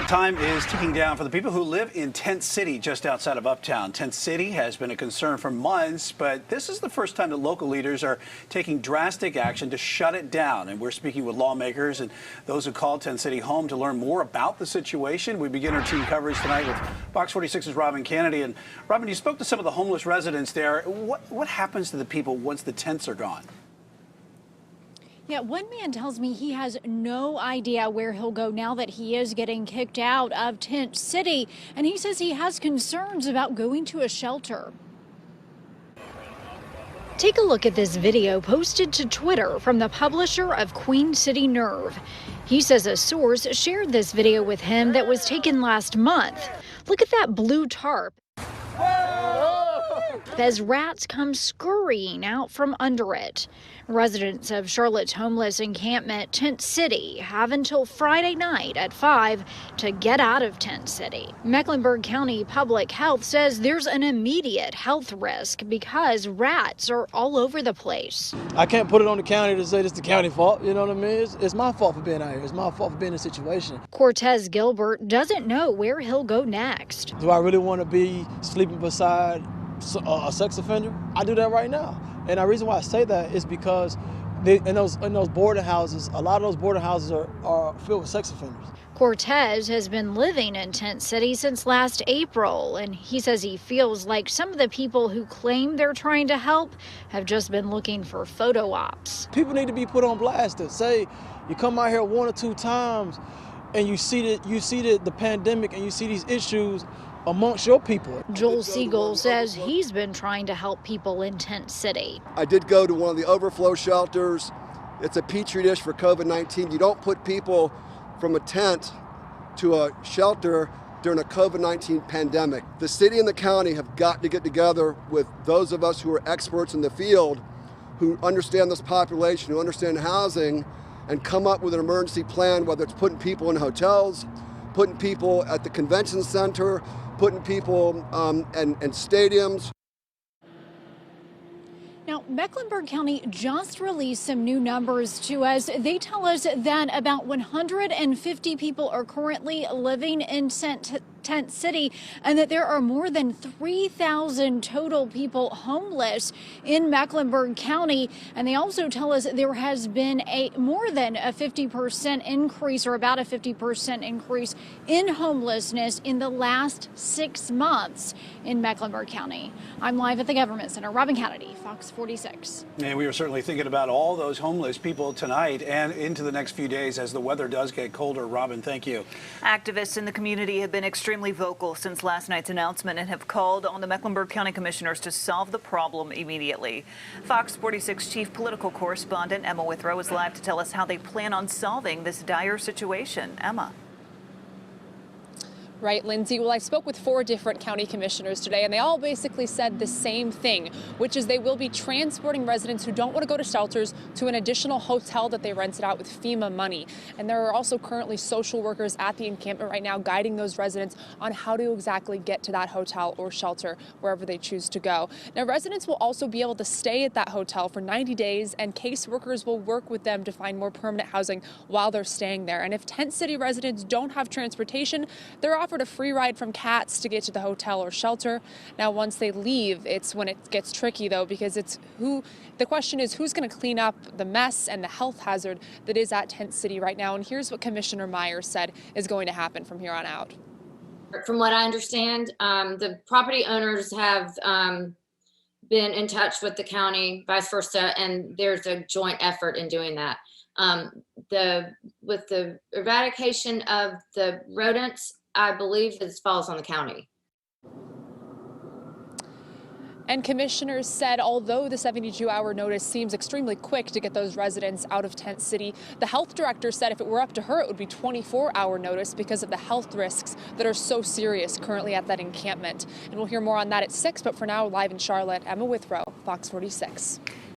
Time is ticking down for the people who live in Tent City, just outside of Uptown. Tent City has been a concern for months, but this is the first time that local leaders are taking drastic action to shut it down. And we're speaking with lawmakers and those who called Tent City home to learn more about the situation. We begin our team coverage tonight with Fox 46's Robin Kennedy. And Robin, you spoke to some of the homeless residents there. What happens to the people once the tents are gone? Yeah, one man tells me he has no idea where he'll go now that he is getting kicked out of Tent City. And he says he has concerns about going to a shelter. Take a look at this video posted to Twitter from the publisher of Queen City Nerve. He says a source shared this video with him that was taken last month. Look at that blue tarp as rats come scurrying out from under it. Residents of Charlotte's homeless encampment, Tent City, have until Friday night at 5 to get out of Tent City. Mecklenburg County Public Health says there's an immediate health risk because rats are all over the place. I can't put it on the county to say it's the county fault, you know what I mean? It's my fault for being out here. It's my fault for being in the situation. Cortez Gilbert doesn't know where he'll go next. Do I really want to be sleeping beside a sex offender? I do that right now. And the reason why I say that is because in those boarding houses, a lot of those boarding houses are filled with sex offenders. Cortez has been living in Tent City since last April, and he says he feels like some of the people who claim they're trying to help have just been looking for photo ops. People need to be put on blast. To say you come out here one or two times and you see the pandemic and you see these issues amongst your people. Joel Siegel says he's been trying to help people in Tent City. I did go to one of the overflow shelters. It's a petri dish for COVID-19. You don't put people from a tent to a shelter during a COVID-19 pandemic. The city and the county have got to get together with those of us who are experts in the field, who understand this population, who understand housing, and come up with an emergency plan, whether it's putting people in hotels, putting people at the convention center, putting people in stadiums. Now, Mecklenburg County just released some new numbers to us. They tell us that about 150 people are currently living in Tent City, and that there are more than 3,000 total people homeless in Mecklenburg County. And they also tell us there has been more than a 50% increase, or about a 50% increase in homelessness in the last 6 months in Mecklenburg County. I'm live at the Government Center. Robin Kennedy, Fox 46. And we are certainly thinking about all those homeless people tonight and into the next few days as the weather does get colder. Robin, thank you. Activists in the community have been extremely vocal since last night's announcement and have called on the Mecklenburg County commissioners to solve the problem immediately. Fox 46 chief political correspondent Emma Withrow is live to tell us how they plan on solving this dire situation. Emma. Right, Lindsay. Well, I spoke with 4 different county commissioners today, and they all basically said the same thing, which is they will be transporting residents who don't want to go to shelters to an additional hotel that they rented out with FEMA money. And there are also currently social workers at the encampment right now guiding those residents on how to exactly get to that hotel or shelter wherever they choose to go. Now, residents will also be able to stay at that hotel for 90 days, and caseworkers will work with them to find more permanent housing while they're staying there. And if Tent City residents don't have transportation, they're offered a free ride from CATS to get to the hotel or shelter. Now, once they leave, it's when it gets tricky, though, because the question is who's going to clean up the mess and the health hazard that is at Tent City right now. And here's what Commissioner Myers said is going to happen from here on out. From what I understand, the property owners have been in touch with the county, vice versa, and there's a joint effort in doing that. With the eradication of the rodents, I believe this falls on the county. And commissioners said although the 72-hour notice seems extremely quick to get those residents out of Tent City, the health director said if it were up to her, it would be 24-hour notice because of the health risks that are so serious currently at that encampment. And we'll hear more on that at 6, but for now, live in Charlotte, Emma Withrow, Fox 46.